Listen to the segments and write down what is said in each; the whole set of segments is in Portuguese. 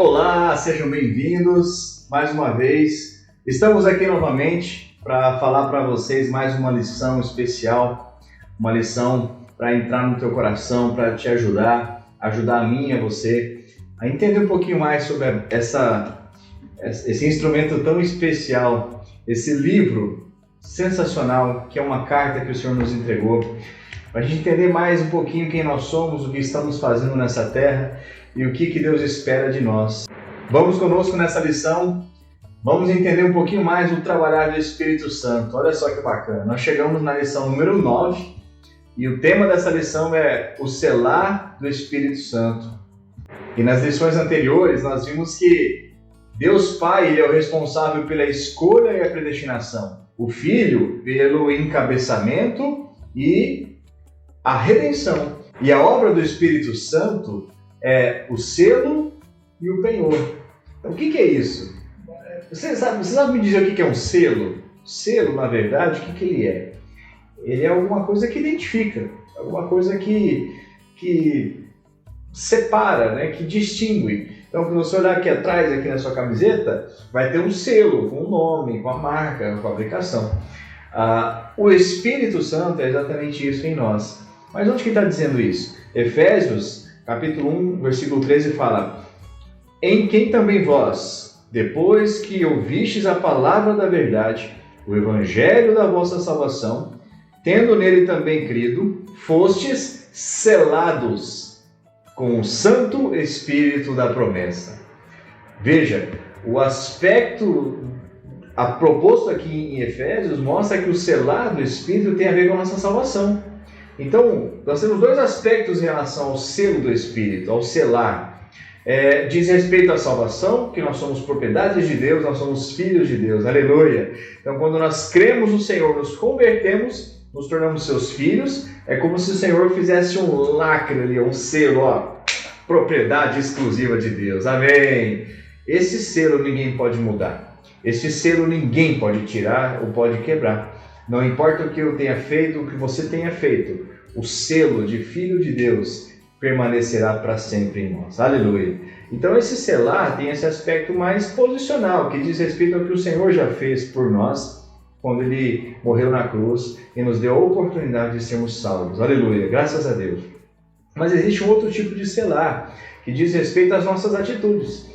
Olá, sejam bem-vindos mais uma vez. Estamos aqui novamente para falar para vocês mais uma lição especial, uma lição para entrar no teu coração, para te ajudar a mim e a você a entender um pouquinho mais sobre esse instrumento tão especial, esse livro sensacional que é uma carta que o Senhor nos entregou, para a gente entender mais um pouquinho quem nós somos, o que estamos fazendo nessa terra e o que Deus espera de nós. Vamos conosco nessa lição, vamos entender um pouquinho mais o trabalhar do Espírito Santo. Olha só que bacana, nós chegamos na lição número 9 e o tema dessa lição é o selar do Espírito Santo. E nas lições anteriores nós vimos que Deus Pai ele é o responsável pela escolha e a predestinação, o Filho pelo encabeçamento e a redenção. E a obra do Espírito Santo é o selo e o penhor. Então, o que é isso? Você sabe me dizer o que é um selo? Selo, na verdade, o que ele é? Ele é alguma coisa que identifica, alguma coisa que separa, né? Que distingue. Então, quando você olhar aqui atrás, aqui na sua camiseta, vai ter um selo com o nome, com a marca, com a fabricação. O Espírito Santo é exatamente isso em nós. Mas onde que está dizendo isso? Efésios, capítulo 1, versículo 13 fala: em quem também vós, depois que ouvistes a palavra da verdade, o evangelho da vossa salvação, tendo nele também crido, fostes selados com o Santo Espírito da promessa. Veja, o aspecto proposto aqui em Efésios mostra que o selar do Espírito tem a ver com a nossa salvação. Então, nós temos dois aspectos em relação ao selo do Espírito, ao selar. Diz respeito à salvação, que nós somos propriedades de Deus, nós somos filhos de Deus, aleluia. Então, quando nós cremos no Senhor, nos convertemos, nos tornamos seus filhos, é como se o Senhor fizesse um lacre ali, um selo, propriedade exclusiva de Deus, amém. Esse selo ninguém pode mudar, esse selo ninguém pode tirar ou pode quebrar. Não importa o que eu tenha feito, o que você tenha feito, o selo de Filho de Deus permanecerá para sempre em nós. Aleluia! Então esse selar tem esse aspecto mais posicional, que diz respeito ao que o Senhor já fez por nós, quando Ele morreu na cruz e nos deu a oportunidade de sermos salvos. Aleluia! Graças a Deus! Mas existe um outro tipo de selar, que diz respeito às nossas atitudes.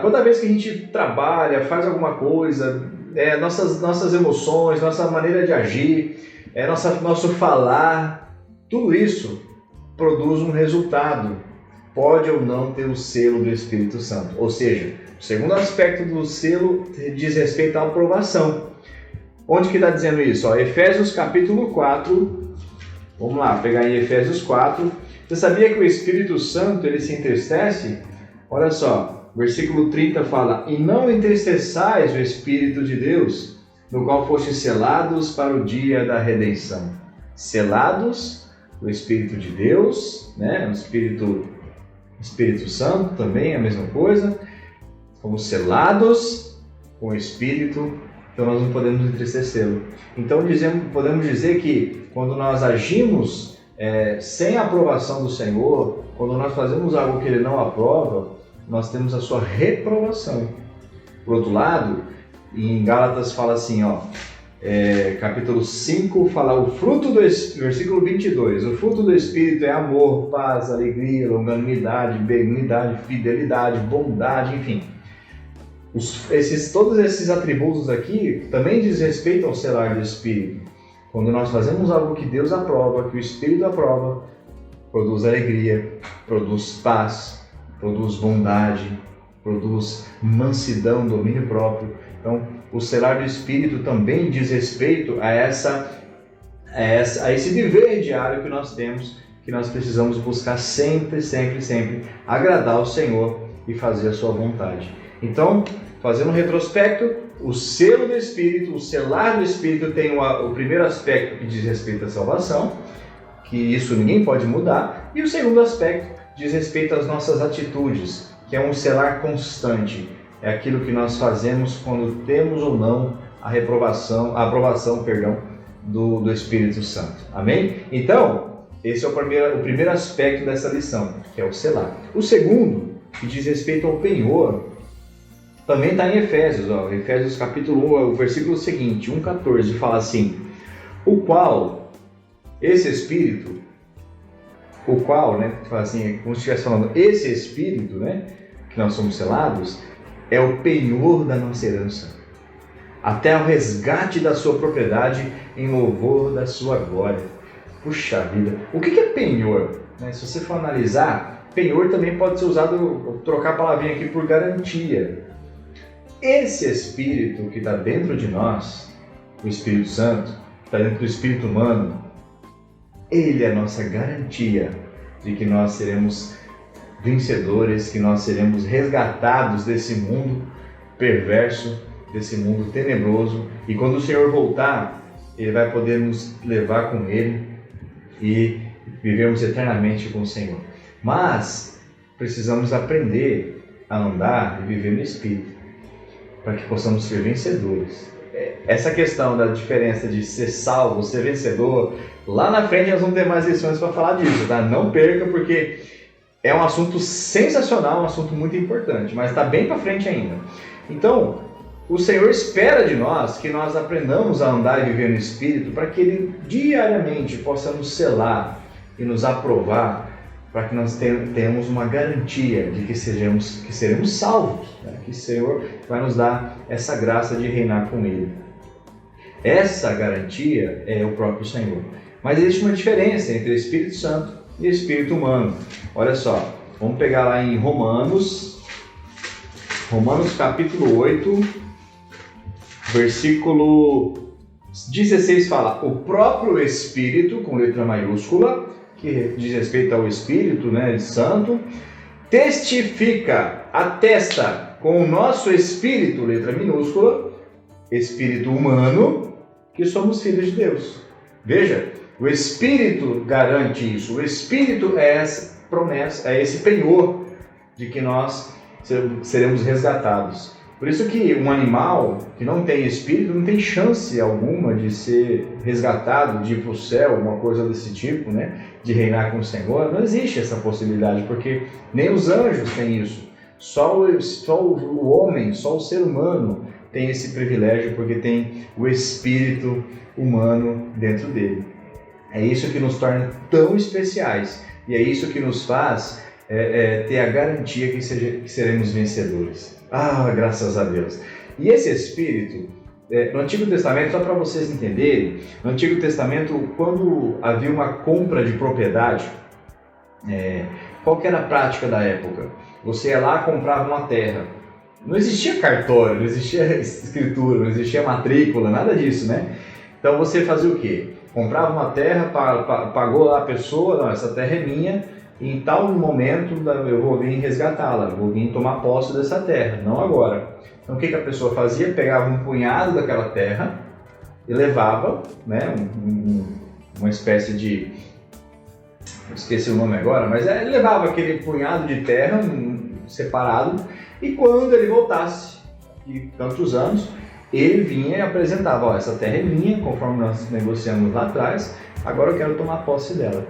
Toda vez que a gente trabalha, faz alguma coisa, nossas emoções, nossa maneira de agir, nosso falar, tudo isso produz um resultado. Pode ou não ter o selo do Espírito Santo. Ou seja, o segundo aspecto do selo diz respeito à aprovação. Onde que está dizendo isso? Efésios capítulo 4. Vamos lá, pegar em Efésios 4. Você sabia que o Espírito Santo ele se entristece? Olha só. Versículo 30 fala: e não entristeçais o Espírito de Deus, no qual fostes selados para o dia da redenção. Selados, o Espírito de Deus, né? O Espírito Santo também é a mesma coisa. Fomos selados com o Espírito, então nós não podemos entristecê-lo. Então podemos dizer que quando nós agimos sem a aprovação do Senhor, quando nós fazemos algo que Ele não aprova, nós temos a sua reprovação. Por outro lado, em Gálatas fala assim, capítulo 5, fala o fruto do Espírito, versículo 22, o fruto do Espírito é amor, paz, alegria, longanimidade, benignidade, fidelidade, bondade, enfim. Todos esses atributos aqui também diz respeito ao selar do Espírito. Quando nós fazemos algo que Deus aprova, que o Espírito aprova, produz alegria, produz paz, produz bondade, produz mansidão, domínio próprio. Então, o selar do Espírito também diz respeito a esse viver diário que nós temos, que nós precisamos buscar sempre, sempre, sempre agradar ao Senhor e fazer a sua vontade. Então, fazendo um retrospecto, o selo do Espírito, o selar do Espírito tem o primeiro aspecto que diz respeito à salvação, que isso ninguém pode mudar, e o segundo aspecto diz respeito às nossas atitudes, que é um selar constante. É aquilo que nós fazemos quando temos ou não a aprovação do Espírito Santo. Amém? Então, esse é o primeiro aspecto dessa lição, que é o selar. O segundo que diz respeito ao penhor, também está em Efésios, Efésios capítulo 1, o versículo seguinte, 1,14, fala assim: o qual, esse Espírito, o qual, né, fala assim, como se estivesse falando, esse Espírito, né, que nós somos selados, é o penhor da nossa herança, até o resgate da sua propriedade em louvor da sua glória. Puxa vida, o que é penhor? Se você for analisar, penhor também pode ser usado, vou trocar a palavrinha aqui por garantia. Esse Espírito que está dentro de nós, o Espírito Santo, que está dentro do Espírito humano, ele é a nossa garantia de que nós seremos vencedores, que nós seremos resgatados desse mundo perverso, desse mundo tenebroso, e quando o Senhor voltar, Ele vai poder nos levar com Ele e vivermos eternamente com o Senhor. Mas precisamos aprender a andar e viver no Espírito, para que possamos ser vencedores. Essa questão da diferença de ser salvo, ser vencedor, lá na frente nós vamos ter mais lições para falar disso, tá? Não perca, porque é um assunto sensacional, um assunto muito importante, mas está bem para frente ainda. Então, o Senhor espera de nós que nós aprendamos a andar e viver no Espírito, para que Ele diariamente possa nos selar e nos aprovar, para que nós tenhamos uma garantia de que seremos salvos, né? Que o Senhor vai nos dar essa graça de reinar com Ele. Essa garantia é o próprio Senhor. Mas existe uma diferença entre o Espírito Santo e o Espírito humano. Olha só, vamos pegar lá em Romanos capítulo 8, versículo 16 fala: o próprio Espírito, com letra maiúscula, que diz respeito ao Espírito, né, Santo, testifica, atesta com o nosso Espírito, letra minúscula, Espírito humano, que somos filhos de Deus. Veja, o Espírito garante isso, o Espírito é essa promessa, é esse penhor de que nós seremos resgatados. Por isso que um animal que não tem espírito não tem chance alguma de ser resgatado, de ir para o céu, uma coisa desse tipo, né? De reinar com o Senhor. Não existe essa possibilidade, porque nem os anjos têm isso. Só o homem, só o ser humano tem esse privilégio, porque tem o espírito humano dentro dele. É isso que nos torna tão especiais, e é isso que nos faz ter a garantia que seremos vencedores. Ah, graças a Deus! E esse Espírito, no Antigo Testamento, só para vocês entenderem, no Antigo Testamento, quando havia uma compra de propriedade, qual que era a prática da época? Você ia lá e comprava uma terra. Não existia cartório, não existia escritura, não existia matrícula, nada disso, né? Então você fazia o quê? Comprava uma terra, pagou lá a pessoa, não, essa terra é minha, e em tal momento eu vou vir resgatá-la, vou vir tomar posse dessa terra, não agora. Então o que a pessoa fazia? Pegava um punhado daquela terra e levava, né, uma espécie de... esqueci o nome agora, mas ele levava aquele punhado de terra separado, e quando ele voltasse, de tantos anos, ele vinha e apresentava: essa terra é minha, conforme nós negociamos lá atrás, agora eu quero tomar posse dela.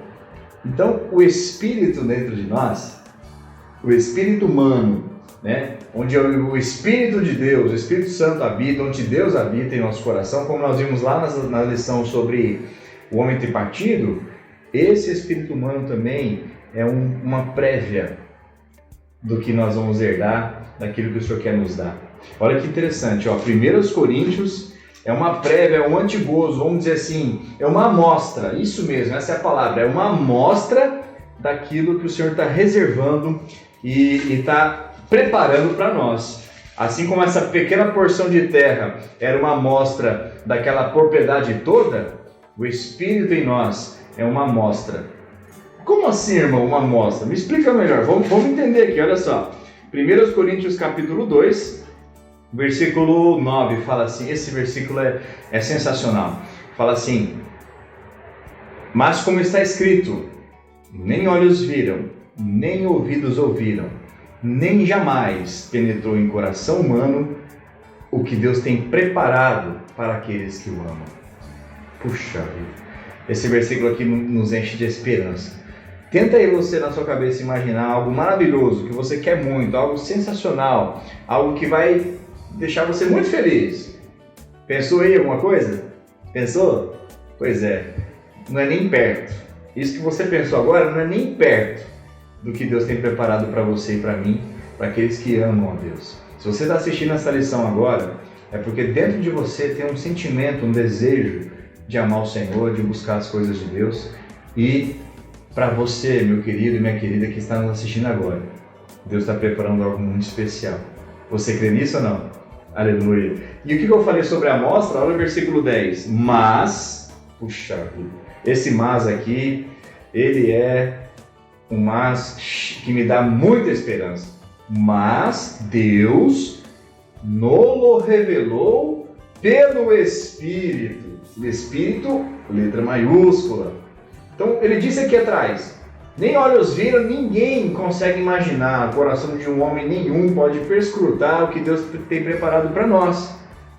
Então, o Espírito dentro de nós, o Espírito humano, né, onde o Espírito de Deus, o Espírito Santo habita, onde Deus habita em nosso coração, como nós vimos lá na lição sobre o homem tripartido, esse Espírito humano também é uma prévia do que nós vamos herdar, daquilo que o Senhor quer nos dar. Olha que interessante, 1 Coríntios é uma prévia, é um antigozo, vamos dizer assim, é uma amostra, isso mesmo, essa é a palavra, é uma amostra daquilo que o Senhor está reservando e está preparando para nós. Assim como essa pequena porção de terra era uma amostra daquela propriedade toda, o Espírito em nós é uma amostra. Como assim, irmão, uma amostra? Me explica melhor, vamos entender aqui, olha só. 1 Coríntios capítulo 2, versículo 9, fala assim, esse versículo é sensacional. Fala assim: mas como está escrito, nem olhos viram, nem ouvidos ouviram, nem jamais penetrou em coração humano o que Deus tem preparado para aqueles que o amam. Puxa vida, esse versículo aqui nos enche de esperança. Tenta aí você na sua cabeça imaginar algo maravilhoso, que você quer muito, algo sensacional, algo que vai deixar você muito feliz. Pensou aí alguma coisa? Pensou? Pois é, não é nem perto. Isso que você pensou agora não é nem perto do que Deus tem preparado para você e para mim, para aqueles que amam a Deus. Se você está assistindo essa lição agora, é porque dentro de você tem um sentimento, um desejo de amar o Senhor, de buscar as coisas de Deus. E para você, meu querido e minha querida que está nos assistindo agora, Deus está preparando algo muito especial. Você crê nisso ou não? Aleluia. E o que eu falei sobre a amostra? Olha o versículo 10. Mas, puxa vida, esse mas aqui, ele é um mas que me dá muita esperança. Mas Deus nos revelou pelo Espírito. O Espírito, letra maiúscula. Então, ele disse aqui atrás, nem olhos viram, ninguém consegue imaginar, o coração de um homem nenhum pode perscrutar o que Deus tem preparado para nós.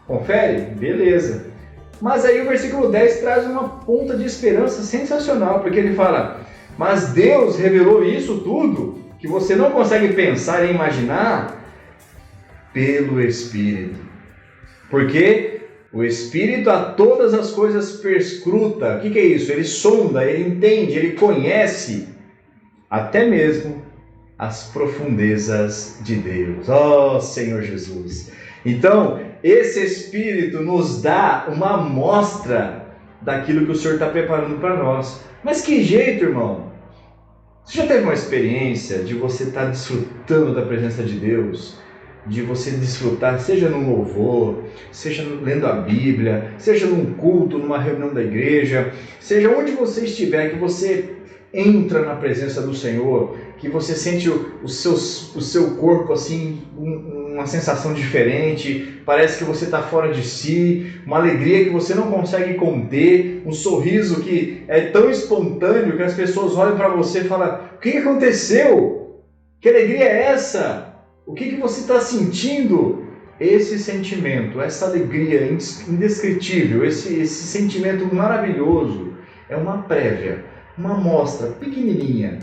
Confere? Beleza. Mas aí o versículo 10 traz uma ponta de esperança sensacional, porque ele fala, mas Deus revelou isso tudo, que você não consegue pensar e imaginar, pelo Espírito. Porque o Espírito a todas as coisas perscruta. O que é isso? Ele sonda, ele entende, ele conhece até mesmo as profundezas de Deus. Oh, Senhor Jesus! Então, esse Espírito nos dá uma amostra daquilo que o Senhor está preparando para nós. Mas que jeito, irmão? Você já teve uma experiência de você estar desfrutando da presença de Deus? De você desfrutar, seja num louvor, seja lendo a Bíblia, seja num culto, numa reunião da igreja, seja onde você estiver, que você entra na presença do Senhor, que você sente o seu corpo assim, uma sensação diferente, parece que você está fora de si, uma alegria que você não consegue conter, um sorriso que é tão espontâneo que as pessoas olham para você e falam, o que aconteceu? Que alegria é essa? O que você está sentindo? Esse sentimento, essa alegria indescritível, esse sentimento maravilhoso, é uma prévia, uma amostra pequenininha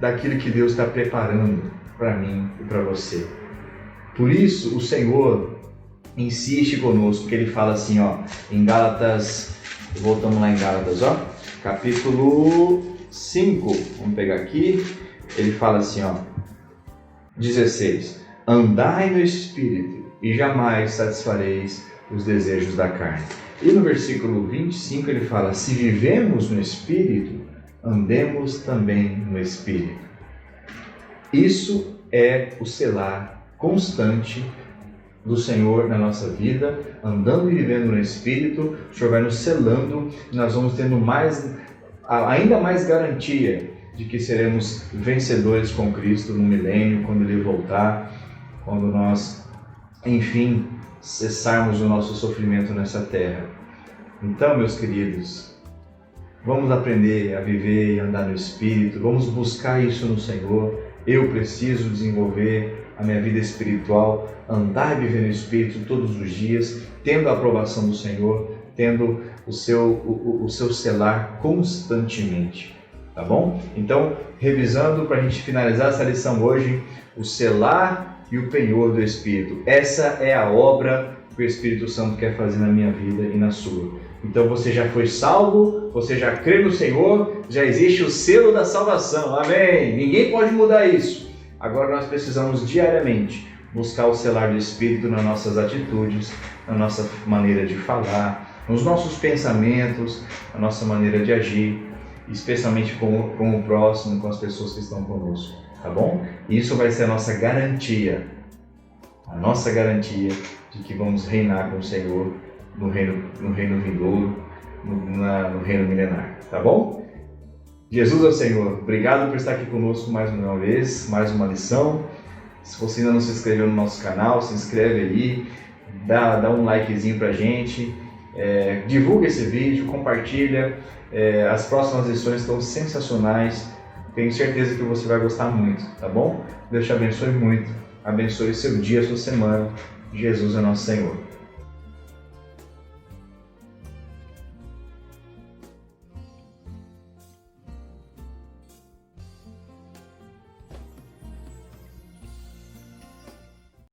daquilo que Deus está preparando para mim e para você. Por isso, o Senhor insiste conosco, porque Ele fala assim, ó, em Gálatas, voltamos lá em Gálatas, ó, capítulo 5, vamos pegar aqui, Ele fala assim, ó, 16. Andai no Espírito e jamais satisfareis os desejos da carne. E no versículo 25 ele fala, se vivemos no Espírito, andemos também no Espírito. Isso é o selar constante do Senhor na nossa vida, andando e vivendo no Espírito, o Senhor vai nos selando e nós vamos tendo ainda mais garantia de que seremos vencedores com Cristo no milênio, quando Ele voltar, quando nós, enfim, cessarmos o nosso sofrimento nessa terra. Então, meus queridos, vamos aprender a viver e andar no Espírito, vamos buscar isso no Senhor. Eu preciso desenvolver a minha vida espiritual, andar e viver no Espírito todos os dias, tendo a aprovação do Senhor, tendo o seu selar constantemente. Tá bom? Então, revisando para a gente finalizar essa lição hoje, o selar e o penhor do Espírito. Essa é a obra que o Espírito Santo quer fazer na minha vida e na sua. Então você já foi salvo, você já crê no Senhor, já existe o selo da salvação. Amém? Ninguém pode mudar isso. Agora nós precisamos diariamente buscar o selar do Espírito nas nossas atitudes, na nossa maneira de falar, nos nossos pensamentos, na nossa maneira de agir, especialmente com o próximo, com as pessoas que estão conosco, tá bom? E isso vai ser a nossa garantia de que vamos reinar com o Senhor no reino vindouro, no reino milenar, tá bom? Jesus é o Senhor, obrigado por estar aqui conosco mais uma vez, mais uma lição. Se você ainda não se inscreveu no nosso canal, se inscreve aí, dá um likezinho pra gente, divulga esse vídeo, compartilha. As próximas lições estão sensacionais, tenho certeza que você vai gostar muito, tá bom? Deus te abençoe muito, abençoe seu dia, sua semana. Jesus é nosso Senhor.